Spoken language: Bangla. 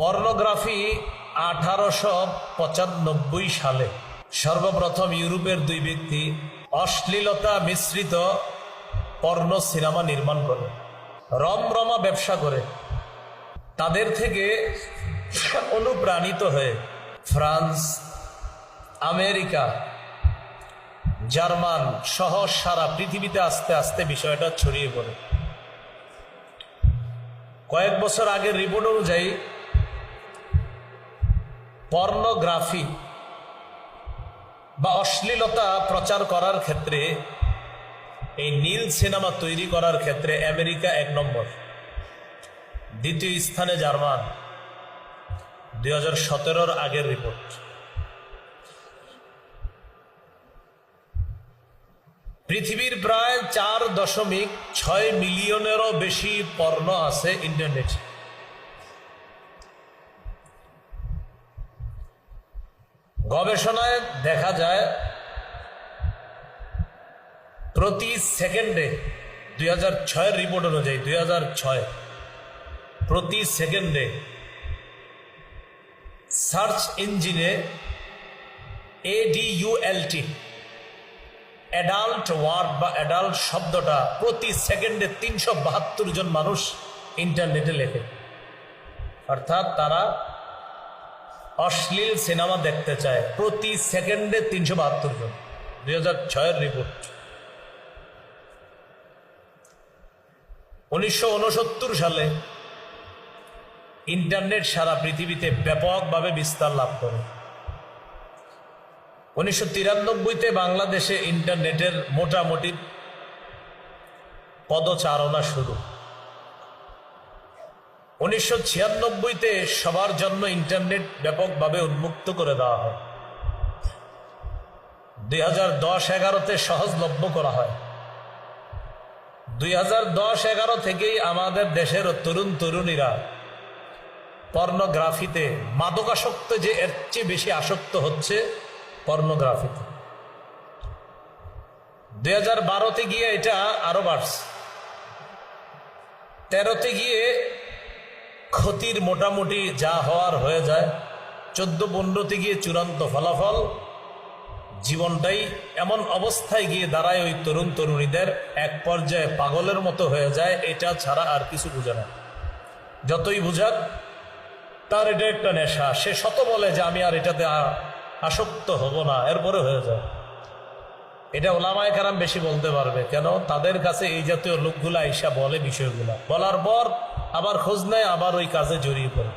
পর্নোগ্রাফি 1895 সালে সর্বপ্রথম ইউরোপের দুই ব্যক্তি অশ্লীলতা মিশ্রিত পর্নো সিনেমা নির্মাণ করে, রমরমা ব্যবসা করে। তাদের থেকে অনুপ্রাণিত হয়ে ফ্রান্স, আমেরিকা, জার্মান সহ সারা পৃথিবীতে আস্তে আস্তে বিষয়টা ছড়িয়ে পড়ে। কয়েক বছর আগের রিপোর্ট অনুযায়ী পর্নোগ্রাফি বা অশ্লীলতা প্রচার করার ক্ষেত্রে, এই নীল সিনেমা তৈরি করার ক্ষেত্রে আমেরিকা 1 নম্বর, দ্বিতীয় স্থানে জার্মান। 2017 আগের রিপোর্ট। পৃথিবীর প্রায় 4.6 মিলিয়নেরও বেশি পর্নো আছে ইন্টারনেটে। গবেষণায় দেখা যায় প্রতি সেকেন্ডে 2006 রিপোর্ট অনুযায়ী 2006 প্রতি সেকেন্ডে সার্চ ইঞ্জিনে ADULT অ্যাডাল্ট ওয়ার্ড বা অ্যাডাল্ট শব্দটা প্রতি সেকেন্ডে 372 জন মানুষ ইন্টারনেটে লেখে। অর্থাৎ তারা অশ্লীল সিনেমা দেখতে চায় প্রতি সেকেন্ডে 372 জন। 2006 রিপোর্ট। 1969 সালে ইন্টারনেট সারা পৃথিবীতে ব্যাপকভাবে বিস্তার লাভ করে। 1993-তে বাংলাদেশে ইন্টারনেটের মোটামুটি পদচারণা শুরু। 1996-তে সবার জন্য ইন্টারনেট ব্যাপকভাবে উন্মুক্ত করে দেওয়া হয়। 2010-11-তে সহজলভ্য করা হয়। 2010-11 থেকেই আমাদের দেশের তরুণ তরুণীরা পর্নোগ্রাফিতে, মাদকাসক্ত যে এর চেয়ে বেশি আসক্ত হচ্ছে পর্নোগ্রাফিতে। 2012-তে গিয়ে এটা আরো বাড়ছে। 13-তে গিয়ে ক্ষতির মোটামুটি যা হওয়ার হয়ে যায়। 14-15-তে গিয়ে চূড়ান্ত ফলাফল, জীবনটাই এমন অবস্থায় গিয়ে দাঁড়ায় ওই তরুণ তরুণীদের, এক পর্যায়ে পাগলের মতো হয়ে যায়। এটা ছাড়া আর কিছু বুঝে না। যতই বুঝাক তার এটা একটা নেশা। সে শত বলে যে আমি আর এটাতে আসক্ত হব না, এরপরে হয়ে যায়। এটা ওলামায়ে কেরাম বেশি বলতে পারবে, কেন তাদের কাছে এই জাতীয় লোকগুলা আইসা বলে বিষয়গুলা, বলার পর আবার খোঁজ নেয়, আবার ওই কাজে জড়িয়ে পড়ে।